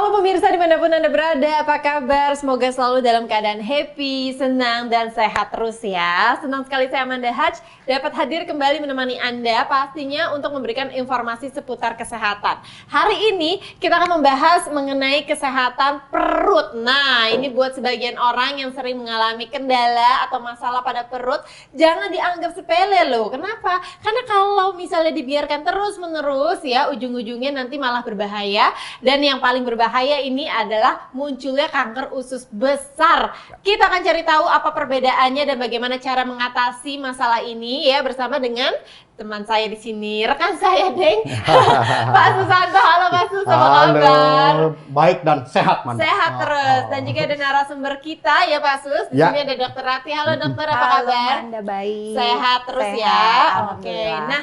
Halo pemirsa dimanapun Anda berada, apa kabar? Semoga selalu dalam keadaan happy, senang, dan sehat terus ya. Senang sekali saya Amanda Haj dapat hadir kembali menemani Anda pastinya untuk memberikan informasi seputar kesehatan. Hari ini kita akan membahas mengenai kesehatan perut. Nah, ini buat sebagian orang yang sering mengalami kendala atau masalah pada perut, jangan dianggap sepele loh. Kenapa? Karena kalau misalnya dibiarkan terus-menerus ya, ujung-ujungnya nanti malah berbahaya. Dan yang paling berbahaya ini adalah munculnya kanker usus besar. Kita akan cari tahu apa perbedaannya dan bagaimana cara mengatasi masalah ini ya bersama dengan teman saya di sini, rekan saya Deng, Pak Susanto. Halo Pak Sus, apa kabar? Baik dan sehat, Manda. Sehat terus. Dan juga ada narasumber kita ya Pak Sus. Di sini ada Dokter Rati. Halo Dokter, apa kabar? Anda baik. Sehat terus Sehat, ya. Oke. alhamdulillah. Nah,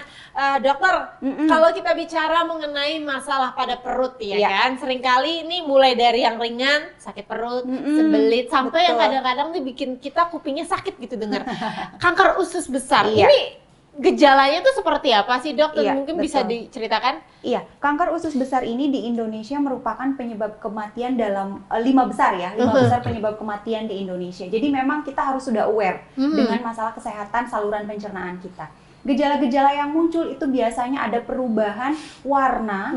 Dokter, kalau kita bicara mengenai masalah pada perut ya kan, seringkali ini mulai dari yang ringan, sakit perut, sembelit, sampai yang kadang-kadang nih bikin kita kupingnya sakit gitu dengar. Kanker usus besar. Iya. Ini gejalanya tuh seperti apa sih dok? Iya, Mungkin bisa betul. diceritakan? Iya, kanker usus besar ini di Indonesia merupakan penyebab kematian dalam 5 besar ya, 5 besar penyebab kematian di Indonesia. Jadi memang kita harus sudah aware dengan masalah kesehatan saluran pencernaan kita. Gejala-gejala yang muncul itu biasanya ada perubahan warna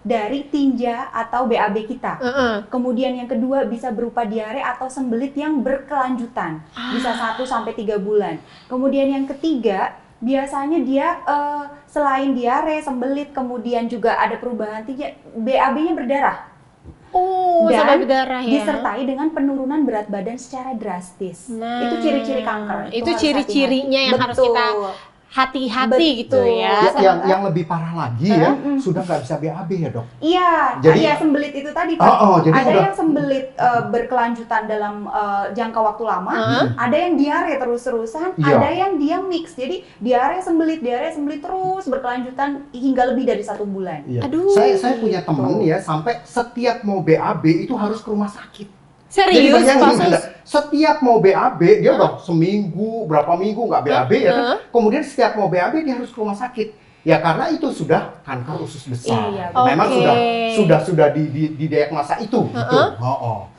dari tinja atau BAB kita. Kemudian yang kedua bisa berupa diare atau sembelit yang berkelanjutan, bisa 1-3 bulan. Kemudian yang ketiga biasanya dia selain diare, sembelit, kemudian juga ada perubahan tinja, BAB-nya berdarah. Sampai berdarah ya. Disertai dengan penurunan berat badan secara drastis. Nah, itu ciri-ciri kanker. Itu harus ciri-cirinya hati-hati. yang harus kita hati-hati gitu ya. Yang lebih parah lagi ya, sudah nggak bisa BAB ya dok? Iya, Jadi- iya sembelit itu tadi Pak. jadi ada udah- yang sembelit berkelanjutan dalam jangka waktu lama, ada yang diare terus-terusan, Iya. ada yang dia mix. Jadi diare sembelit terus berkelanjutan hingga lebih dari 1 bulan. Iya. Aduh. Saya punya temen ya, sampai setiap mau BAB itu harus ke rumah sakit. Jadi Serius bayangin, Pak Sus? Anda, setiap mau BAB, dia udah seminggu, berapa minggu nggak BAB ya kan? Kemudian setiap mau BAB dia harus ke rumah sakit. Ya karena itu sudah kanker usus besar. Iya, Memang Oke. sudah di diagnosa itu. Gitu.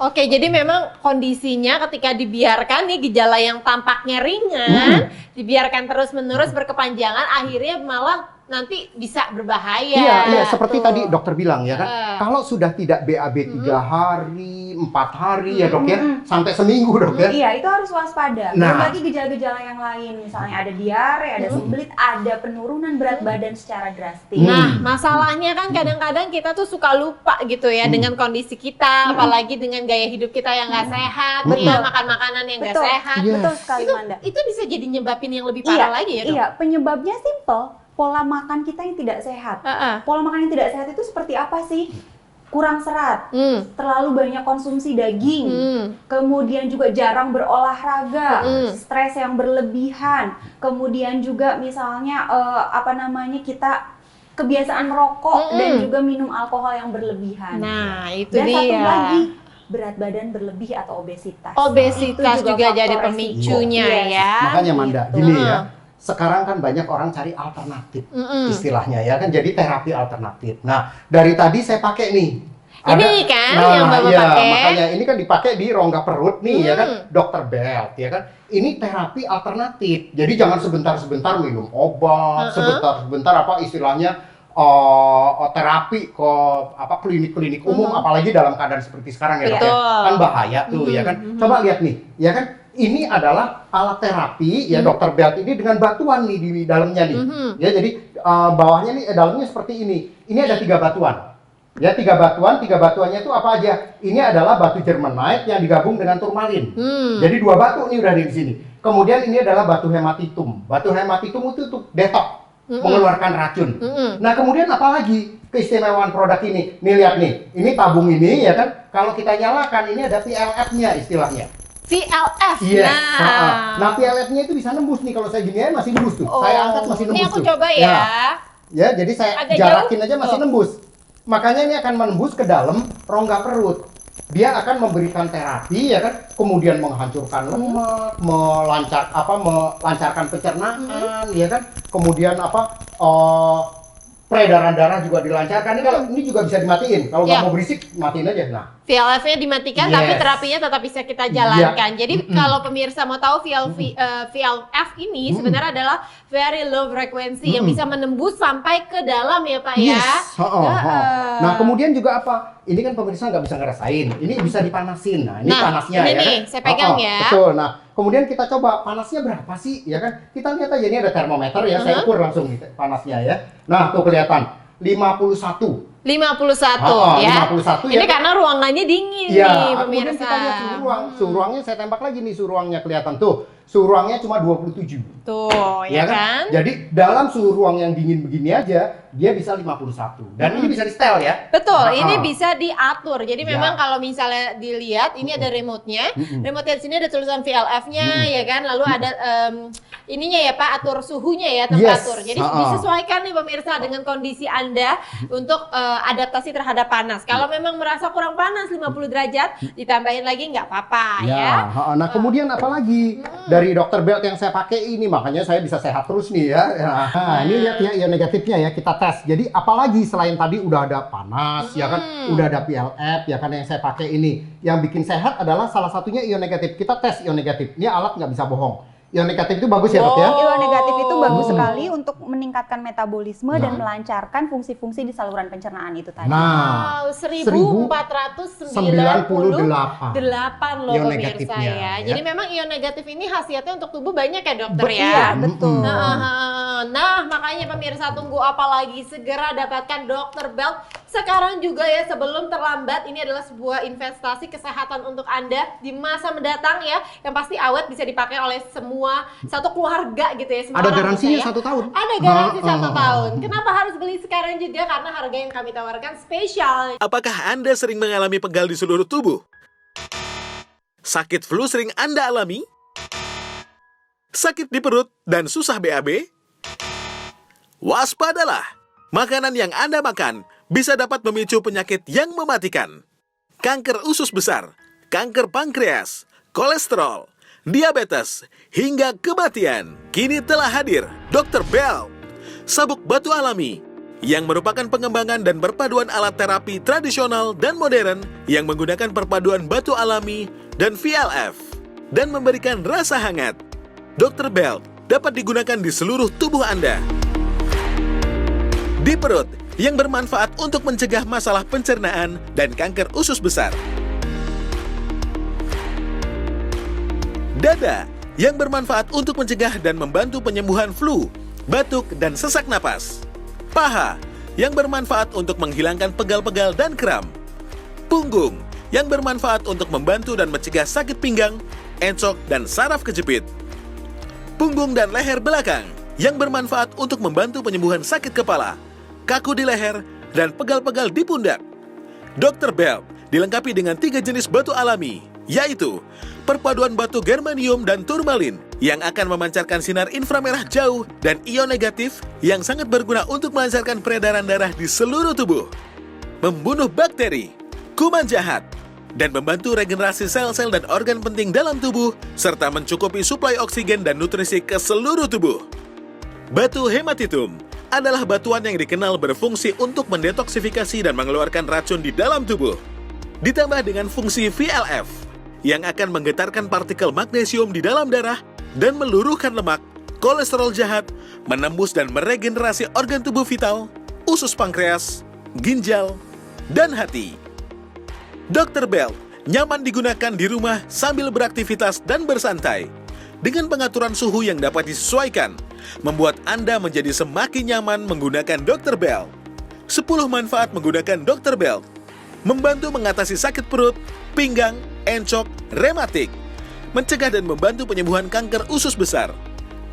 Oke, jadi memang kondisinya ketika dibiarkan nih gejala yang tampaknya ringan, dibiarkan terus-menerus berkepanjangan, akhirnya malah nanti bisa berbahaya. Iya, seperti Tuh. tadi dokter bilang ya kan, kalau sudah tidak BAB 3 hari, 4 hari ya dok ya, sampai seminggu dok ya. Iya, itu harus waspada. Nah. Belum lagi gejala-gejala yang lain, misalnya ada diare, ada sembelit, ada penurunan berat badan secara drastis. Nah, masalahnya kan kadang-kadang kita tuh suka lupa gitu ya dengan kondisi kita, apalagi dengan gaya hidup kita yang nggak sehat, ya, makan makanan yang nggak Betul. sehat. Iya. Betul sekali, Manda. Itu bisa jadi nyebabin yang lebih parah lagi ya dok? Iya, penyebabnya simple. Pola makan kita yang tidak sehat. Pola makan yang tidak sehat itu seperti apa sih? Kurang serat, terlalu banyak konsumsi daging, kemudian juga jarang berolahraga, stres yang berlebihan, kemudian juga misalnya kita kebiasaan merokok dan juga minum alkohol yang berlebihan. Nah, itu Dan dia. satu lagi, berat badan berlebih atau obesitas. Obesitas Itu juga faktor jadi resiko. pemicunya Yes. ya. Makanya Manda, gitu. gini ya, sekarang kan banyak orang cari alternatif istilahnya ya kan, jadi terapi alternatif. Nah, dari tadi saya pakai nih. Ini kan yang Bapak pakai. Makanya ini kan dipakai di rongga perut nih ya kan, Dr. Belt ya kan. Ini terapi alternatif. Jadi jangan sebentar-sebentar minum obat, sebentar-sebentar istilahnya terapi ke klinik-klinik umum, apalagi dalam keadaan seperti sekarang ya dok ya. Kan bahaya tuh ya kan. Coba lihat nih, ya kan. Ini adalah alat terapi ya Dr. Belt ini dengan batuan nih di dalamnya nih. Ya jadi bawahnya nih dalamnya seperti ini. Ini ada 3 batuan. Ya 3 batuan, 3 batuannya itu apa aja? Ini adalah batu Germanite yang digabung dengan turmalin. Jadi 2 batu nih udah di sini. Kemudian ini adalah batu hematitum. Batu hematitum itu tuh detox, mengeluarkan racun. Nah kemudian apa lagi keistimewaan produk ini? Nih lihat nih, ini tabung ini ya kan. Kalau kita nyalakan ini ada PLF-nya istilahnya. VLF. Iya. Nah, PLF-nya itu bisa nembus nih, kalau saya gini masih nembus tuh. Saya angkat masih nembus Ini aku tuh. coba ya. Ya, jadi saya Agak jarakin jauh. aja masih nembus. Makanya ini akan menembus ke dalam rongga perut. Dia akan memberikan terapi ya kan, kemudian menghancurkan lemak, melancarkan pencernaan ya kan. Kemudian peredaran darah juga dilancarkan. Ini kalau ini juga bisa dimatiin. Kalau nggak Ya. mau berisik, matiin aja. Nah, VLF-nya dimatikan, Yes. tapi terapinya tetap bisa kita jalankan. Jadi kalau pemirsa mau tahu VLF ini sebenarnya adalah very low frequency yang bisa menembus sampai ke dalam ya Pak ya. yes. Nah, kemudian juga apa? Ini kan pemirsa nggak bisa ngerasain. Ini bisa dipanasin. Nah, ini Nah, panasnya ini ya nih, kan? saya pegang ya. Betul. Nah, kemudian kita coba panasnya berapa sih? Ya kan? Kita lihat aja ini ada termometer ya. Saya ukur langsung nih panasnya ya. Nah, tuh kelihatan 51. 51 ya. 51 Ini ya. karena ruangannya dingin nih Iya, kemudian pemirsa. kita lihat suhu ruang. Suhu ruangnya saya tembak lagi nih, suhu ruangnya kelihatan tuh. Suhu ruangnya cuma 27. Tuh, ya kan? Jadi dalam suhu ruang yang dingin begini aja, dia bisa 51. Dan ini bisa di setel ya. Betul, ini bisa diatur. Jadi Ya. memang kalau misalnya dilihat, ini ada remote-nya. Remote-nya di sini ada tulisan VLF-nya, ya kan? Lalu ada ininya ya Pak, atur suhunya ya, temperatur. Yes. Jadi disesuaikan nih pemirsa dengan kondisi Anda untuk adaptasi terhadap panas. Kalau memang merasa kurang panas 50 derajat, ditambahin lagi nggak apa-apa ya. Nah, kemudian apa lagi? Dari Dr. Belt yang saya pakai ini, makanya saya bisa sehat terus nih ya. Nah, ini lihat ya ion negatifnya ya, kita tes. Jadi apalagi selain tadi udah ada panas ya kan, udah ada PLF ya kan yang saya pakai ini. Yang bikin sehat adalah salah satunya ion negatif. Kita tes ion negatif. Ini alat nggak bisa bohong. Ion negatif itu bagus ya Dok ya? Ion negatif itu bagus Hmm. sekali untuk meningkatkan metabolisme dan Nah. melancarkan fungsi-fungsi di saluran pencernaan itu tadi. Nah, Wow, 1498 loh Ion pemirsa negatifnya, ya. ya. Jadi memang ion negatif ini khasiatnya untuk tubuh banyak ya dokter ya. Iya, betul. Nah, makanya pemirsa tunggu apa lagi? Segera dapatkan Dr. Belt sekarang juga ya sebelum terlambat. Ini adalah sebuah investasi kesehatan untuk Anda di masa mendatang ya. Yang pasti awet bisa dipakai oleh semua satu keluarga gitu ya. Semua ada orang garansinya bisa ya. 1 tahun. Ada garansi 1 tahun. Kenapa harus beli sekarang juga? Karena harga yang kami tawarkan spesial. Apakah Anda sering mengalami pegal di seluruh tubuh? Sakit flu sering Anda alami? Sakit di perut dan susah BAB? Waspadalah! Makanan yang Anda makan bisa dapat memicu penyakit yang mematikan. Kanker usus besar, kanker pankreas, kolesterol, diabetes, hingga kematian. Kini telah hadir Dr. Belt, sabuk batu alami, yang merupakan pengembangan dan perpaduan alat terapi tradisional dan modern yang menggunakan perpaduan batu alami dan VLF dan memberikan rasa hangat. Dr. Belt dapat digunakan di seluruh tubuh Anda. Di perut, yang bermanfaat untuk mencegah masalah pencernaan dan kanker usus besar. Dada, yang bermanfaat untuk mencegah dan membantu penyembuhan flu, batuk, dan sesak napas. Paha, yang bermanfaat untuk menghilangkan pegal-pegal dan kram. Punggung, yang bermanfaat untuk membantu dan mencegah sakit pinggang, encok, dan saraf kejepit. Punggung dan leher belakang, yang bermanfaat untuk membantu penyembuhan sakit kepala, kaku di leher, dan pegal-pegal di pundak. Dr. Belt dilengkapi dengan 3 jenis batu alami, yaitu perpaduan batu germanium dan turmalin yang akan memancarkan sinar inframerah jauh dan ion negatif yang sangat berguna untuk melancarkan peredaran darah di seluruh tubuh, membunuh bakteri, kuman jahat, dan membantu regenerasi sel-sel dan organ penting dalam tubuh, serta mencukupi suplai oksigen dan nutrisi ke seluruh tubuh. Batu hematitum adalah batuan yang dikenal berfungsi untuk mendetoksifikasi dan mengeluarkan racun di dalam tubuh. Ditambah dengan fungsi VLF yang akan menggetarkan partikel magnesium di dalam darah dan meluruhkan lemak, kolesterol jahat, menembus dan meregenerasi organ tubuh vital, usus pankreas, ginjal, dan hati. Dr. Belt nyaman digunakan di rumah sambil beraktivitas dan bersantai. Dengan pengaturan suhu yang dapat disesuaikan, membuat Anda menjadi semakin nyaman menggunakan Dr. Belt. 10 manfaat menggunakan Dr. Belt. Membantu mengatasi sakit perut, pinggang, encok, rematik. Mencegah dan membantu penyembuhan kanker usus besar.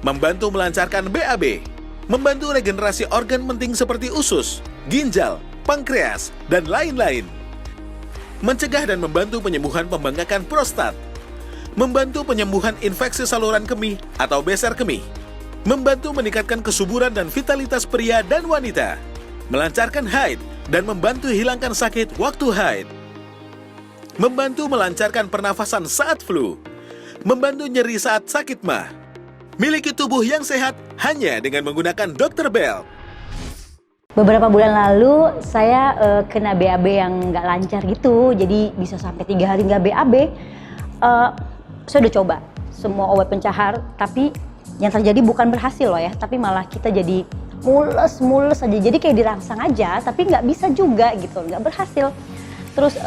Membantu melancarkan BAB. Membantu regenerasi organ penting seperti usus, ginjal, pankreas, dan lain-lain. Mencegah dan membantu penyembuhan pembengkakan prostat. Membantu penyembuhan infeksi saluran kemih atau besar kemih. Membantu meningkatkan kesuburan dan vitalitas pria dan wanita. Melancarkan haid dan membantu hilangkan sakit waktu haid. Membantu melancarkan pernafasan saat flu. Membantu nyeri saat sakit mah. Miliki tubuh yang sehat hanya dengan menggunakan Dr. Belt. Beberapa bulan lalu saya kena BAB yang nggak lancar gitu, jadi bisa sampai 3 hari nggak BAB. Saya udah coba semua obat pencahar, tapi yang terjadi bukan berhasil loh ya, tapi malah kita jadi mules aja, jadi kayak dirangsang aja, tapi nggak bisa juga gitu, nggak berhasil. Terus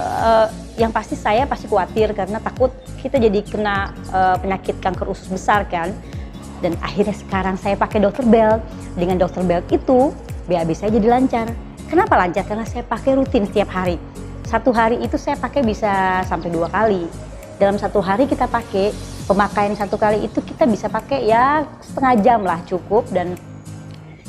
yang pasti saya pasti khawatir karena takut kita jadi kena penyakit kanker usus besar kan. Dan akhirnya sekarang saya pakai Dr. Belt. Dengan Dr. Belt itu BAB saya jadi lancar. Kenapa lancar? Karena saya pakai rutin setiap hari. Satu hari itu saya pakai bisa sampai 2 kali. Dalam satu hari kita pakai, pemakaian 1 kali itu kita bisa pakai ya setengah jam lah cukup. Dan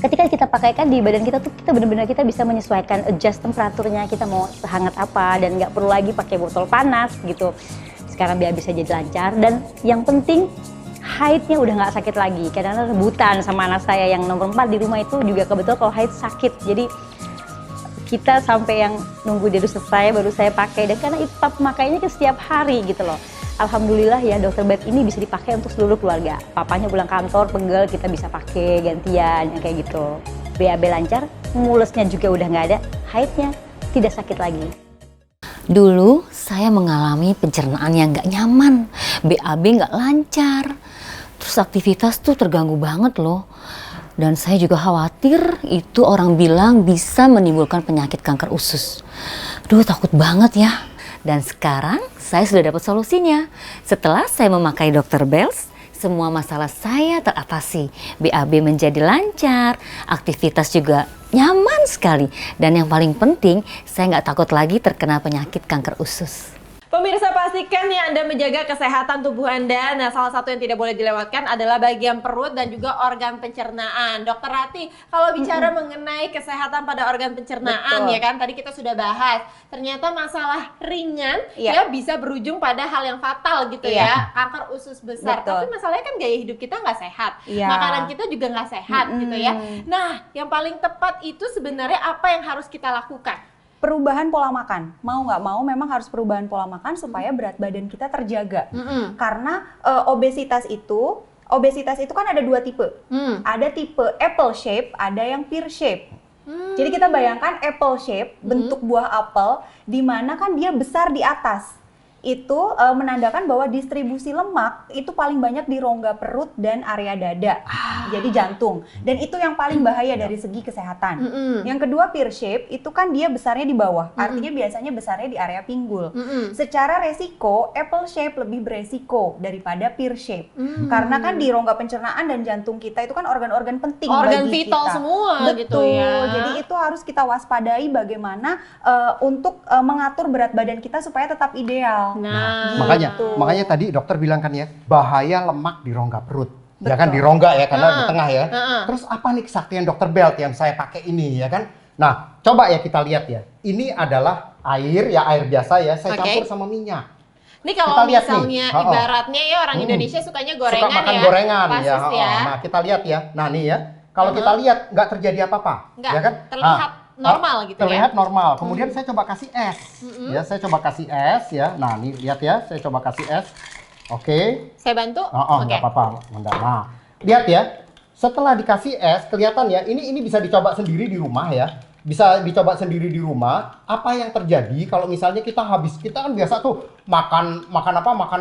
ketika kita pakaikan di badan kita tuh kita benar-benar kita bisa menyesuaikan, adjust temperaturnya, kita mau sehangat apa dan nggak perlu lagi pakai botol panas gitu. Sekarang BAB saya jadi lancar dan yang penting haidnya udah nggak sakit lagi. Kadang-kadang rebutan sama anak saya yang nomor 4 di rumah itu juga kebetulan kalau haid sakit. Jadi kita sampai yang nunggu dia selesai baru saya pakai, dan karena itu pemakaiannya kan setiap hari gitu loh. Alhamdulillah ya Dr. Belt ini bisa dipakai untuk seluruh keluarga. Papanya pulang kantor pegel, kita bisa pakai gantian yang kayak gitu. BAB lancar, mulesnya juga udah nggak ada, haidnya tidak sakit lagi. Dulu saya mengalami pencernaan yang nggak nyaman, BAB nggak lancar, terus aktivitas tuh terganggu banget loh. Dan saya juga khawatir itu orang bilang bisa menimbulkan penyakit kanker usus. Duh, takut banget ya. Dan sekarang saya sudah dapat solusinya. Setelah saya memakai Dr. Belt, semua masalah saya teratasi. BAB menjadi lancar, aktivitas juga nyaman sekali. Dan yang paling penting, saya nggak takut lagi terkena penyakit kanker usus. Pemirsa, pastikan ya Anda menjaga kesehatan tubuh Anda. Nah, salah satu yang tidak boleh dilewatkan adalah bagian perut dan juga organ pencernaan. Dokter Rati, kalau bicara mengenai kesehatan pada organ pencernaan, Betul. ya kan, tadi kita sudah bahas. Ternyata masalah ringan ya bisa berujung pada hal yang fatal gitu ya, kanker usus besar. Betul. Tapi masalahnya kan gaya hidup kita nggak sehat, Iya. makanan kita juga nggak sehat gitu ya. Nah, yang paling tepat itu sebenarnya apa yang harus kita lakukan? Perubahan pola makan, mau nggak mau memang harus perubahan pola makan supaya berat badan kita terjaga. Karena obesitas itu kan ada 2 tipe. Ada tipe apple shape, ada yang pear shape. Jadi kita bayangkan apple shape, bentuk buah apel, di mana kan dia besar di atas. Itu menandakan bahwa distribusi lemak itu paling banyak di rongga perut dan area dada, jadi jantung. Dan itu yang paling bahaya dari segi kesehatan. Yang kedua pear shape, itu kan dia besarnya di bawah, artinya biasanya besarnya di area pinggul. Secara resiko, apple shape lebih beresiko daripada pear shape. Karena kan di rongga pencernaan dan jantung kita itu kan organ-organ penting Organ bagi vital kita. semua gitu Betul. ya. Jadi itu harus kita waspadai bagaimana untuk mengatur berat badan kita supaya tetap ideal. Nah, Makanya tadi dokter bilang kan ya, bahaya lemak di rongga perut. Ya kan, di rongga ya, karena di tengah ya. Terus apa nih kesaktian Dr. Belt yang saya pakai ini ya kan? Nah, coba ya kita lihat ya. Ini adalah air biasa ya, saya campur sama minyak. Ini kalau Kita lihat misalnya nih. ibaratnya ya orang Indonesia sukanya gorengan Suka makan ya. gorengan Pasus ya. ya. Nah, kita lihat ya. Nah, nih ya. Kalau kita lihat nggak terjadi apa-apa, Nggak, ya kan? terlihat normal gitu ya. Terlihat normal. Kemudian saya coba kasih es. Ya, saya coba kasih es ya. Nah, nih lihat ya, saya coba kasih es. Oke. Saya bantu? Nggak apa-apa. Nah, lihat ya. Setelah dikasih es, kelihatan ya, ini bisa dicoba sendiri di rumah ya. Bisa dicoba sendiri di rumah. Apa yang terjadi kalau misalnya kita kan biasa tuh makan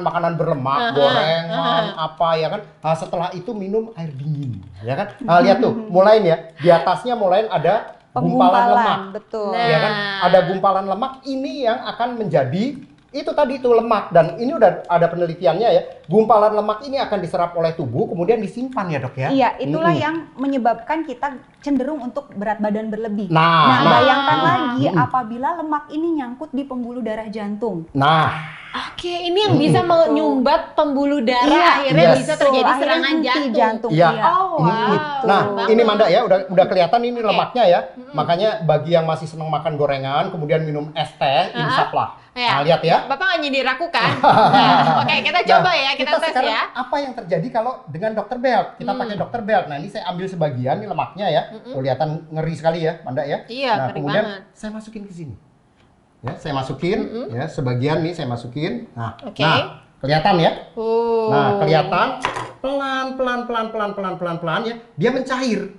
makanan berlemak, gorengan, apa ya kan. Nah, setelah itu minum air dingin, ya kan. Nah, lihat tuh, mulai ya, di atasnya mulai ada gumpalan lemak. Betul. Ya kan? Ada gumpalan lemak, ini yang akan menjadi itu tadi itu lemak, dan ini udah ada penelitiannya ya. Gumpalan lemak ini akan diserap oleh tubuh kemudian disimpan ya, Dok ya. Iya, itulah yang menyebabkan kita cenderung untuk berat badan berlebih. Nah, bayangkan lagi apabila lemak ini nyangkut di pembuluh darah jantung. Nah, Oke, ini yang bisa menyumbat pembuluh darah, akhirnya bisa terjadi Akhirnya serangan henti jantung. Iya. Oh, wow. Nah, Banget. ini Manda ya, udah kelihatan ini lemaknya ya. Makanya bagi yang masih senang makan gorengan, kemudian minum es teh, insaf lah. Ya. Nah, lihat ya. Bapak nggak nyindir aku kan? Nah, oke, kita coba ya, kita tes sekarang ya. apa yang terjadi kalau dengan Dr. Belt? Kita pakai Dr. Belt. Nah, ini saya ambil sebagian, ini lemaknya ya. Kelihatan ngeri sekali ya, Manda ya. Iya, nah, ngeri kemudian banget. saya masukin ke sini. Ya, saya masukin ya, sebagian nih saya masukin. Nah, Oke. nah, kelihatan ya? Oh. Nah, kelihatan pelan ya, dia mencair.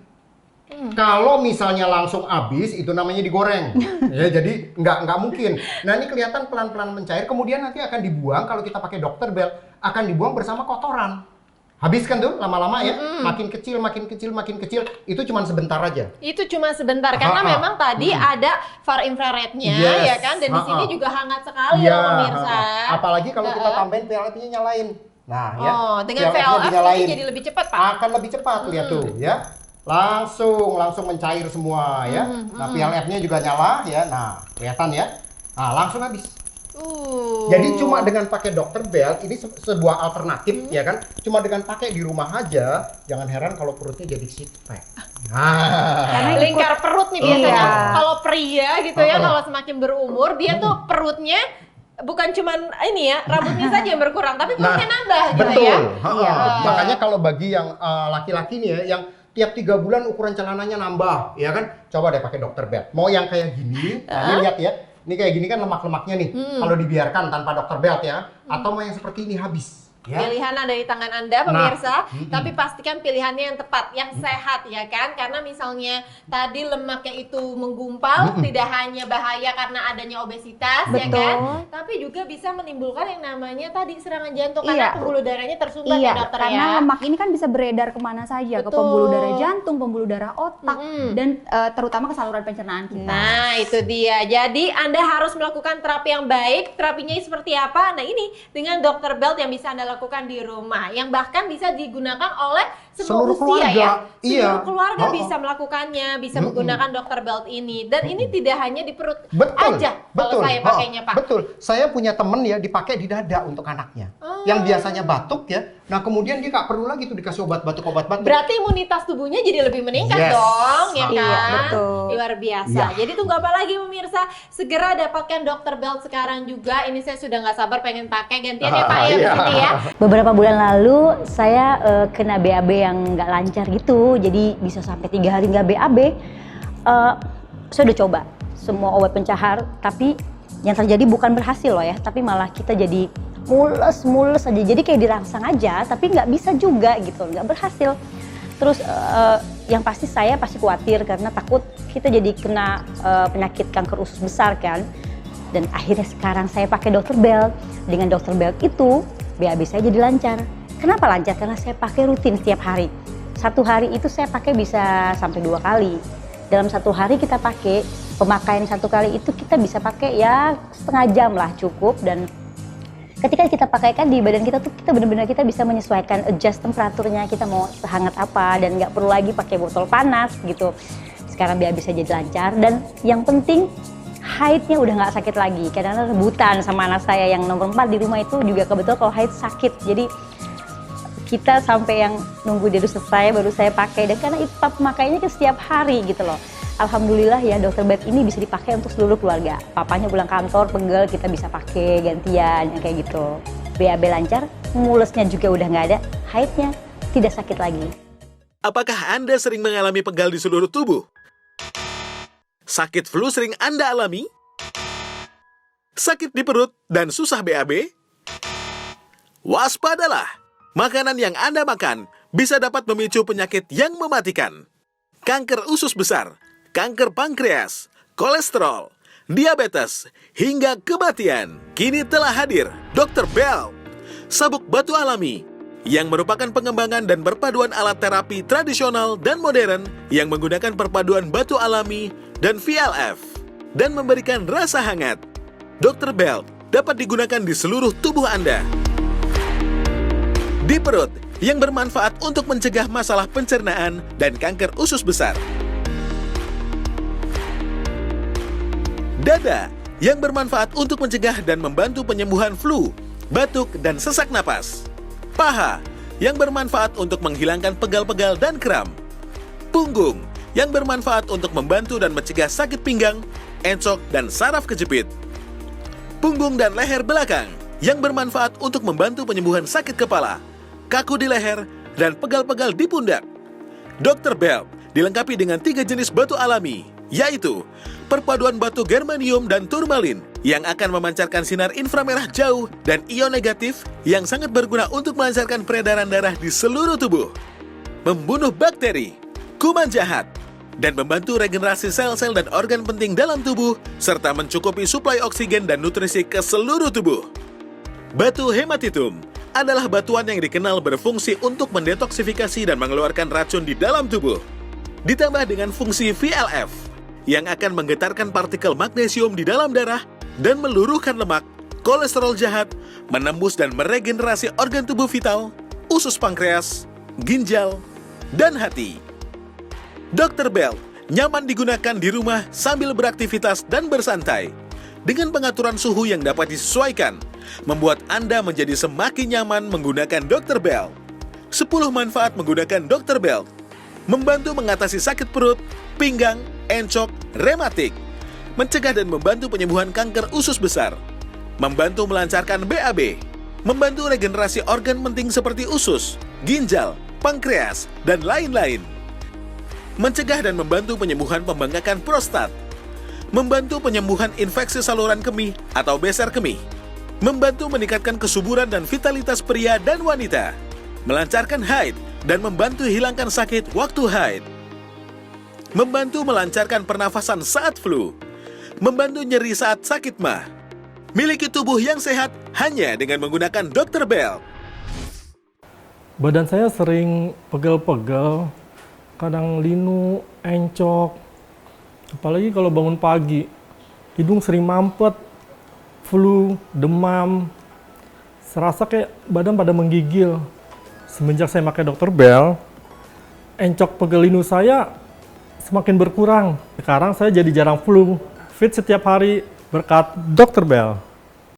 Kalau misalnya langsung habis, itu namanya digoreng. Ya, jadi nggak mungkin. Nah, ini kelihatan pelan-pelan mencair, kemudian nanti akan dibuang. Kalau kita pakai Dr. Belt, akan dibuang bersama kotoran. Habis kan tuh lama-lama ya, makin kecil, makin kecil, makin kecil. Itu cuma sebentar aja. Itu cuma sebentar karena memang tadi ada far infrarednya, ya kan? Dan di sini juga hangat sekali ya, pemirsa. Apalagi kalau kita tambahin VLF-nya nyalain. Nah, ya. Oh, dengan VLF ini jadi lebih cepat, Pak. Akan lebih cepat, lihat tuh, ya. Langsung mencair semua ya. Nah, VLF-nya juga nyala ya. Nah, kelihatan ya. Nah, langsung habis. Jadi cuma dengan pakai Dr. Belt ini sebuah alternatif ya kan. Cuma dengan pakai di rumah aja, jangan heran kalau perutnya jadi six pack. Karena lingkar perut nih biasanya. Kalau pria gitu ya, kalau semakin berumur dia tuh perutnya bukan cuman ini ya, rambutnya saja yang berkurang, tapi perutnya nambah gitu ya. Makanya kalau bagi yang laki-laki nih ya, yang tiap 3 bulan ukuran celananya nambah, ya kan? Coba deh pakai Dr. Belt. Mau yang kayak gini, ini lihat ya. Ini kayak gini kan lemak-lemaknya nih. Kalau dibiarkan tanpa Dr. Belt ya, atau mau yang seperti ini habis. Ya. Pilihan ada di tangan Anda, pemirsa, tapi pastikan pilihannya yang tepat, yang sehat ya kan? Karena misalnya tadi lemaknya itu menggumpal, tidak hanya bahaya karena adanya obesitas ya kan? Tapi juga bisa menimbulkan yang namanya tadi serangan jantung karena pembuluh darahnya tersumbat ya dokter ya. Karena lemak ini kan bisa beredar kemana saja, ke pembuluh darah jantung, pembuluh darah otak, dan terutama ke saluran pencernaan kita. Nah itu dia, jadi Anda harus melakukan terapi yang baik. Terapinya seperti apa? Nah ini dengan Dr. Belt yang bisa Anda lakukan di rumah, yang bahkan bisa digunakan oleh seluruh usia keluarga. Ya. Seluruh keluarga bisa melakukannya, bisa menggunakan Dr. Belt ini. Dan ini tidak hanya di perut aja kalau saya pakainya, Pak. Betul, saya punya temen ya dipakai di dada untuk anaknya. Yang biasanya batuk ya, nah kemudian dia nggak perlu lagi tuh dikasih obat batuk. Berarti imunitas tubuhnya jadi lebih meningkat dong, ya kan? Betul. Luar biasa. Jadi tunggu apa lagi pemirsa? Segera dapatkan Dr. Belt sekarang juga. Ini saya sudah nggak sabar pengen pakai, gantian ya Pak ya di sini ya. Beberapa bulan lalu saya kena BAB yang nggak lancar gitu, jadi bisa sampai 3 hari nggak BAB. Saya udah coba semua obat pencahar, tapi yang terjadi bukan berhasil loh ya, tapi malah kita jadi mules aja, jadi kayak dirangsang aja, tapi nggak bisa juga gitu, nggak berhasil. Terus yang pasti saya pasti khawatir karena takut kita jadi kena penyakit kanker usus besar kan. Dan akhirnya sekarang saya pakai Dr. Belt. Dengan Dr. Belt itu BAB saya jadi lancar. Kenapa lancar? Karena saya pakai rutin setiap hari. 1 hari itu saya pakai bisa sampai 2 kali. Dalam 1 hari kita pakai, pemakaian 1 kali itu kita bisa pakai ya setengah jam lah cukup. Dan ketika kita pakaikan di badan kita tuh kita benar-benar kita bisa menyesuaikan, adjust temperaturnya, kita mau sehangat apa dan nggak perlu lagi pakai botol panas gitu. Sekarang BAB saya jadi lancar dan yang penting haidnya udah nggak sakit lagi. Kadang-kadang rebutan sama anak saya yang nomor 4 di rumah itu juga kebetulan kalau haid sakit. Jadi kita sampai yang nunggu dia selesai baru saya pakai, dan karena itu pemakaiannya kan setiap hari gitu loh. Alhamdulillah ya Dr. Belt ini bisa dipakai untuk seluruh keluarga. Papanya pulang kantor pegel, kita bisa pakai gantian yang kayak gitu. BAB lancar, mulesnya juga udah nggak ada, haidnya tidak sakit lagi. Apakah Anda sering mengalami pegal di seluruh tubuh? Sakit flu sering Anda alami? Sakit di perut dan susah BAB? Waspadalah! Makanan yang Anda makan bisa dapat memicu penyakit yang mematikan. Kanker usus besar, kanker pankreas, kolesterol, diabetes, hingga kematian. Kini telah hadir Dr. Belt, sabuk batu alami, yang merupakan pengembangan dan perpaduan alat terapi tradisional dan modern yang menggunakan perpaduan batu alami dan VLF, dan memberikan rasa hangat. Dr. Belt dapat digunakan di seluruh tubuh Anda. Di perut, yang bermanfaat untuk mencegah masalah pencernaan dan kanker usus besar. Dada, yang bermanfaat untuk mencegah dan membantu penyembuhan flu, batuk, dan sesak napas. Paha, yang bermanfaat untuk menghilangkan pegal-pegal dan kram. Punggung, yang bermanfaat untuk membantu dan mencegah sakit pinggang, encok, dan saraf kejepit. Punggung dan leher belakang, yang bermanfaat untuk membantu penyembuhan sakit kepala, kaku di leher, dan pegal-pegal di pundak. Dr. Belt dilengkapi dengan 3 jenis batu alami, yaitu perpaduan batu germanium dan turmalin yang akan memancarkan sinar inframerah jauh dan ion negatif yang sangat berguna untuk melancarkan peredaran darah di seluruh tubuh, membunuh bakteri, kuman jahat, dan membantu regenerasi sel-sel dan organ penting dalam tubuh, serta mencukupi suplai oksigen dan nutrisi ke seluruh tubuh. Batu hematitum adalah batuan yang dikenal berfungsi untuk mendetoksifikasi dan mengeluarkan racun di dalam tubuh. Ditambah dengan fungsi VLF, yang akan menggetarkan partikel magnesium di dalam darah dan meluruhkan lemak, kolesterol jahat, menembus dan meregenerasi organ tubuh vital, usus pankreas, ginjal, dan hati. Dr. Belt nyaman digunakan di rumah sambil beraktivitas dan bersantai. Dengan pengaturan suhu yang dapat disesuaikan, membuat Anda menjadi semakin nyaman menggunakan Dr. Belt. 10 manfaat menggunakan Dr. Belt. Membantu mengatasi sakit perut, pinggang, encok, rematik. Mencegah dan membantu penyembuhan kanker usus besar. Membantu melancarkan BAB. Membantu regenerasi organ penting seperti usus, ginjal, pankreas, dan lain-lain. Mencegah dan membantu penyembuhan pembengkakan prostat. Membantu penyembuhan infeksi saluran kemih atau besar kemih. Membantu meningkatkan kesuburan dan vitalitas pria dan wanita. Melancarkan haid dan membantu hilangkan sakit waktu haid. Membantu melancarkan pernafasan saat flu. Membantu nyeri saat sakit mah. Miliki tubuh yang sehat hanya dengan menggunakan Dr. Belt. Badan saya sering pegel-pegel, kadang linu, encok, apalagi kalau bangun pagi. Hidung sering mampet, flu, demam, serasa kayak badan pada menggigil. Semenjak saya pakai Dr. Belt, encok pegel linu saya semakin berkurang. Sekarang saya jadi jarang flu, fit setiap hari berkat Dr. Belt.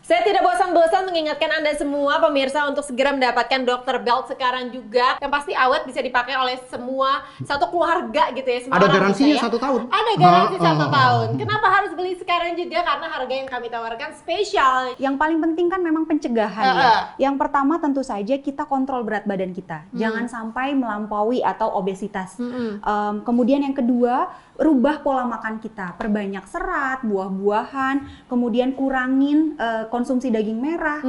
Saya tidak bosan-bosan mengingatkan Anda semua pemirsa untuk segera mendapatkan Dr. Belt sekarang juga. Yang pasti awet bisa dipakai oleh semua satu keluarga gitu ya. Semua Ada orang garansinya bisa ya. 1 tahun. Ada garansi 1 tahun. Kenapa harus beli sekarang juga? Karena harga yang kami tawarkan spesial. Yang paling penting kan memang pencegahan ya. Yang pertama tentu saja kita kontrol berat badan kita. Jangan sampai melampaui atau obesitas. Kemudian yang kedua, rubah pola makan kita. Perbanyak serat, buah-buahan, kemudian kurangin konsumsi daging merah,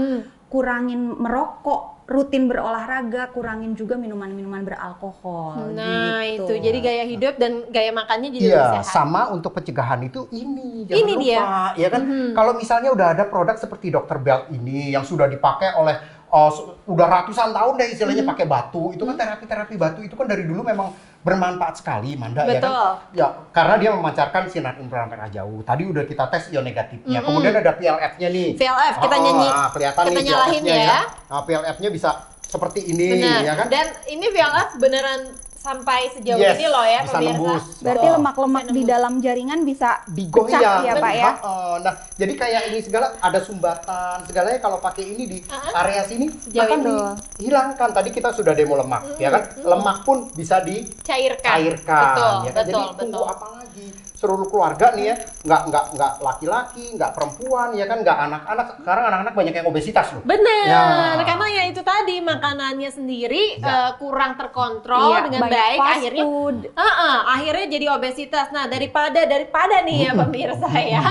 kurangin merokok, rutin berolahraga, kurangin juga minuman-minuman beralkohol. Nah gitu. itu, jadi gaya hidup dan gaya makannya jadi lebih Iya, sehat. sama untuk pencegahan itu ini, jangan Ini lupa, dia. ya kan? Kalau misalnya udah ada produk seperti Dr. Belt ini yang sudah dipakai oleh udah ratusan tahun deh istilahnya pakai batu, itu kan terapi-terapi batu itu kan dari dulu memang bermanfaat sekali, Manda, ya kan? Betul. Ya, karena dia memancarkan sinar inframerah jauh. Tadi udah kita tes ion negatifnya, kemudian ada PLF-nya nih. VLF, kita nyanyi, kelihatan kita nih nyalahin PLF-nya ya. Nah, PLF-nya bisa seperti ini, Benar. ya kan? Dan ini VLF beneran sampai sejauh Yes, ini loh ya bisa pemirsa. nembus. Berarti Oh. lemak-lemak di dalam jaringan bisa digoyang pecah ya Pak ya? Nah, jadi kayak ini segala ada sumbatan, segalanya kalau pakai ini di area sini Sejauh akan itu. dihilangkan. Tadi kita sudah demo lemak, ya kan? Lemak pun bisa Cairkan. dicairkan, Betul, ya kan? betul, Jadi tunggu betul. apa lagi? Seluruh keluarga nih ya, nggak laki-laki, nggak perempuan, ya kan? Nggak anak-anak. Sekarang anak-anak banyak yang obesitas loh. Benar, Ya. karena ya itu tadi makanannya sendiri Ya. kurang terkontrol Iya, dengan banyak baik, fast akhirnya food. akhirnya jadi obesitas. Nah daripada nih ya pemirsa ya,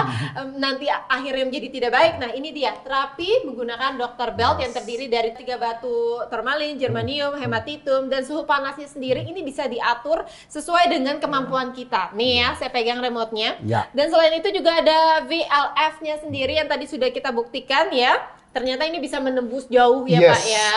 nanti akhirnya menjadi tidak baik. Nah ini dia terapi menggunakan Dr. Belt yang terdiri dari 3 batu tourmaline, germanium, hematitum, dan suhu panasnya sendiri ini bisa diatur sesuai dengan kemampuan kita. Nih ya, saya pegang remote-nya. Ya. Dan selain itu juga ada VLF-nya sendiri yang tadi sudah kita buktikan ya. Ternyata ini bisa menembus jauh ya Yes. Pak ya.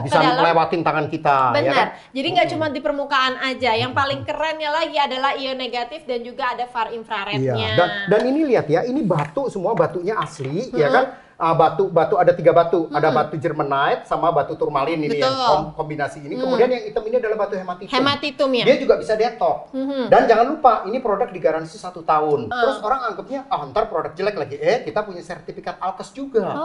Bisa Ke dalam. lewatin tangan kita, ya kan? Benar. Jadi nggak cuma di permukaan aja. Yang paling kerennya lagi adalah ion negatif dan juga ada far infrarednya. Iya. Dan ini lihat ya, ini batu semua batunya asli, ya kan? Batu ada 3 batu, ada batu Germanite sama batu turmalin ini Betul. yang kombinasi ini. Kemudian yang hitam ini adalah batu hematitum. Hematitum ya. Dia juga bisa detox. Dan jangan lupa, ini produk digaransi 1 tahun. Terus orang anggapnya, ntar produk jelek lagi. Kita punya sertifikat Alkes juga.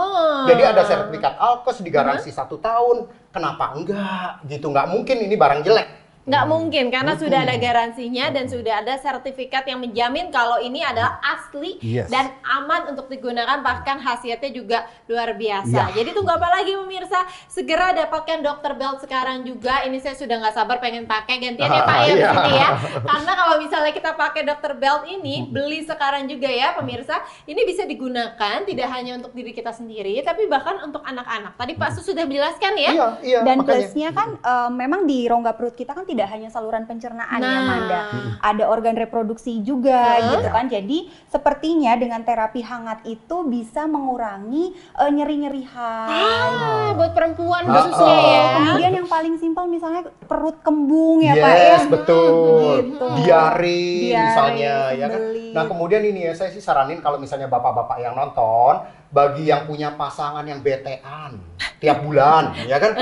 Jadi ada sertifikat Alkes digaransi 1 tahun. Kenapa enggak? Gitu, nggak mungkin ini barang jelek. Nggak mungkin karena sudah ada garansinya dan sudah ada sertifikat yang menjamin kalau ini adalah asli Yes. dan aman untuk digunakan, bahkan khasiatnya juga luar biasa. Ya. Jadi tunggu apa lagi pemirsa? Segera dapatkan Dr. Belt sekarang juga. Ini saya sudah nggak sabar pengen pakai, gantian ya Pak ya di Iya. sini ya. Karena kalau misalnya kita pakai Dr. Belt ini, beli sekarang juga ya pemirsa, ini bisa digunakan tidak hanya untuk diri kita sendiri tapi bahkan untuk anak-anak. Tadi Pak Sus sudah menjelaskan ya. Iya, Dan makanya. plusnya kan memang di rongga perut kita kan tidak hanya saluran pencernaan ya Nah. Manda, ada organ reproduksi juga gitu kan. Jadi sepertinya dengan terapi hangat itu bisa mengurangi nyeri-nyeri haid. Buat perempuan khususnya ya. Kemudian yang paling simpel misalnya perut kembung ya Pak ya. Yes, betul. Gitu. Diare Diare, misalnya ya kan. sembelit. Nah, kemudian ini ya saya sih saranin kalau misalnya bapak-bapak yang nonton, bagi yang punya pasangan yang betean tiap bulan ya kan.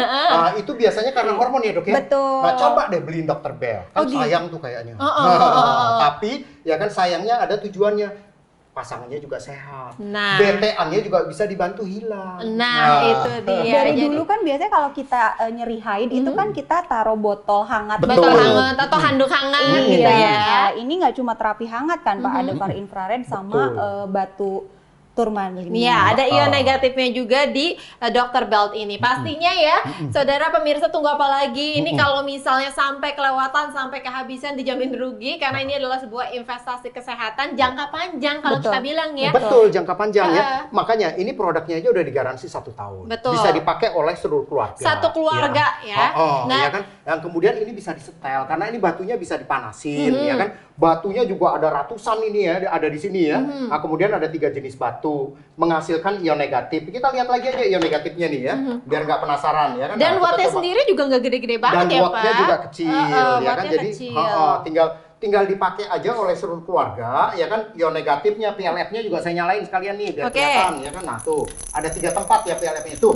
Itu biasanya karena hormon ya, Dok ya. Betul. Nah, coba deh beliin Dr. Bell. Kan sayang tuh kayaknya. Tapi ya kan sayangnya ada tujuannya. Pasangannya juga sehat. Nah. Beteannya juga bisa dibantu hilang. Nah, itu dia. Dari Jadi, dulu kan biasanya kalau kita nyeri haid itu kan kita taruh botol hangat. botol Betul. hangat atau handuk hangat gitu Iya. ya. Nah, ini nggak cuma terapi hangat kan Pak, ada far infrared sama Betul. batu turmalin. Iya, ada ion negatifnya juga di Dr. Belt ini. Pastinya ya, saudara pemirsa tunggu apa lagi? Ini kalau misalnya sampai kelewatan, sampai kehabisan dijamin rugi karena ini adalah sebuah investasi kesehatan jangka panjang kalau Betul. kita bilang ya. Betul, jangka panjang ya. Makanya ini produknya aja udah digaransi 1 tahun. Betul. Bisa dipakai oleh seluruh keluarga. Satu keluarga ya. Nah. Ya kan. Yang kemudian ini bisa disetel karena ini batunya bisa dipanasin ya kan. Batunya juga ada ratusan ini ya, ada di sini ya. Nah, kemudian ada 3 jenis batu menghasilkan ion negatif. Kita lihat lagi aja ion negatifnya nih ya, biar nggak penasaran ya kan. Dan Nah, kita wattnya coba. sendiri juga nggak gede-gede banget Dan ya Pak. wattnya juga kecil ya kan. wattnya Jadi kecil. tinggal dipakai aja oleh seluruh keluarga ya kan. Ion negatifnya, PLF-nya juga saya nyalain sekalian nih biar Oke. kelihatan ya kan. Nah tuh ada 3 tempat ya PLF-nya itu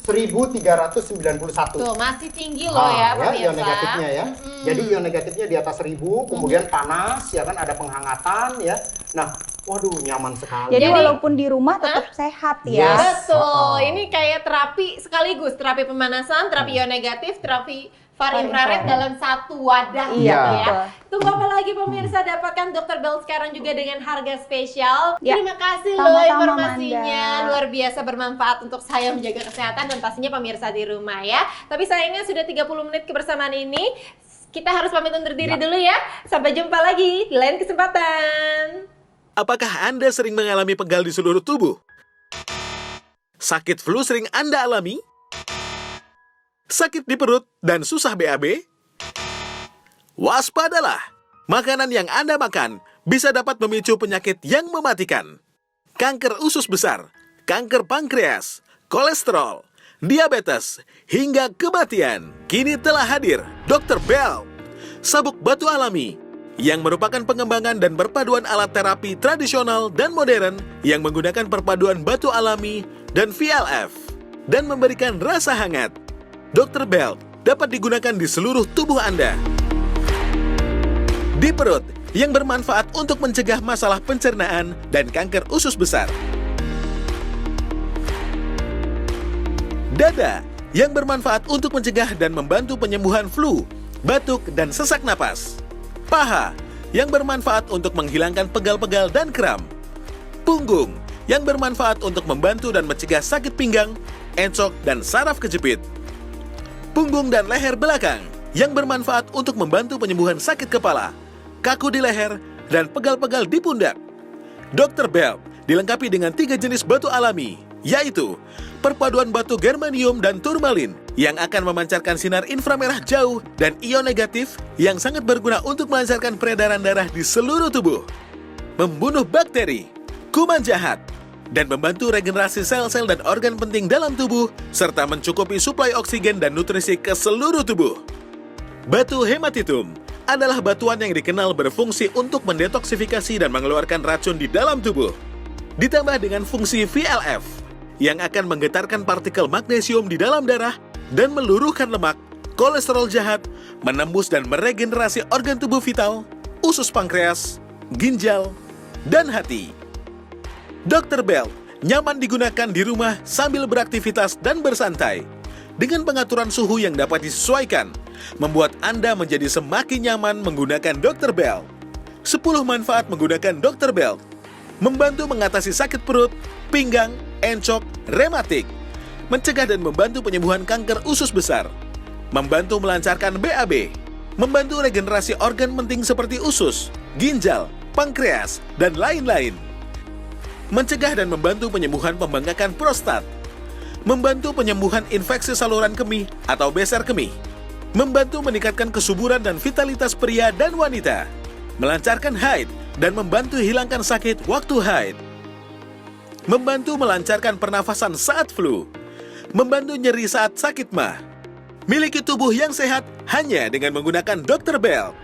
1391. Tuh, masih tinggi loh ya pemirsa. Ion negatifnya ya. Jadi ion negatifnya di atas 1000, kemudian panas ya kan, ada penghangatan ya. Nah, waduh nyaman sekali. Jadi, Jadi- walaupun di rumah tetap sehat ya. Yes. Betul, ini kayak terapi sekaligus, terapi pemanasan, terapi ion negatif, terapi far infrared dalam satu wadah Iya, gitu ya. betul. Tunggu apa lagi pemirsa, dapatkan Dr. Bell sekarang juga dengan harga spesial. Ya, Terima kasih loh sama-sama, informasinya, Manda. luar biasa bermanfaat untuk saya menjaga kesehatan dan pastinya pemirsa di rumah ya. Tapi sayangnya sudah 30 menit kebersamaan ini, kita harus pamit undur diri dulu ya. Sampai jumpa lagi di lain kesempatan. Apakah Anda sering mengalami pegal di seluruh tubuh? Sakit flu sering Anda alami? Sakit di perut dan susah BAB? Waspadalah! Makanan yang Anda makan bisa dapat memicu penyakit yang mematikan. Kanker usus besar, kanker pankreas, kolesterol, diabetes, hingga kematian. Kini telah hadir Dr. Bell, sabuk batu alami, yang merupakan pengembangan dan perpaduan alat terapi tradisional dan modern yang menggunakan perpaduan batu alami dan VLF dan memberikan rasa hangat. Dr. Bell dapat digunakan di seluruh tubuh Anda. Di perut, yang bermanfaat untuk mencegah masalah pencernaan dan kanker usus besar. Dada, yang bermanfaat untuk mencegah dan membantu penyembuhan flu, batuk, dan sesak napas. Paha, yang bermanfaat untuk menghilangkan pegal-pegal dan kram. Punggung, yang bermanfaat untuk membantu dan mencegah sakit pinggang, encok, dan saraf kejepit. Punggung dan leher belakang, yang bermanfaat untuk membantu penyembuhan sakit kepala, kaku di leher, dan pegal-pegal di pundak. Dr. Bell dilengkapi dengan 3 jenis batu alami, yaitu perpaduan batu germanium dan turmalin yang akan memancarkan sinar inframerah jauh dan ion negatif yang sangat berguna untuk melancarkan peredaran darah di seluruh tubuh, membunuh bakteri, kuman jahat, dan membantu regenerasi sel-sel dan organ penting dalam tubuh, serta mencukupi suplai oksigen dan nutrisi ke seluruh tubuh. Batu hematitum adalah batuan yang dikenal berfungsi untuk mendetoksifikasi dan mengeluarkan racun di dalam tubuh. Ditambah dengan fungsi VLF, yang akan menggetarkan partikel magnesium di dalam darah dan meluruhkan lemak, kolesterol jahat, menembus dan meregenerasi organ tubuh vital, usus pankreas, ginjal, dan hati. Dr. Bell nyaman digunakan di rumah sambil beraktivitas dan bersantai. Dengan pengaturan suhu yang dapat disesuaikan, membuat Anda menjadi semakin nyaman menggunakan Dr. Bell. 10 manfaat menggunakan Dr. Bell. Membantu mengatasi sakit perut, pinggang, encok, rematik. Mencegah dan membantu penyembuhan kanker usus besar. Membantu melancarkan BAB. Membantu regenerasi organ penting seperti usus, ginjal, pankreas, dan lain-lain. Mencegah dan membantu penyembuhan pembengkakan prostat. Membantu penyembuhan infeksi saluran kemih atau besar kemih. membantu meningkatkan kesuburan dan vitalitas pria dan wanita, melancarkan haid dan membantu hilangkan sakit waktu haid, membantu melancarkan pernafasan saat flu, membantu nyeri saat sakit mah. Miliki tubuh yang sehat hanya dengan menggunakan Dr. Belt.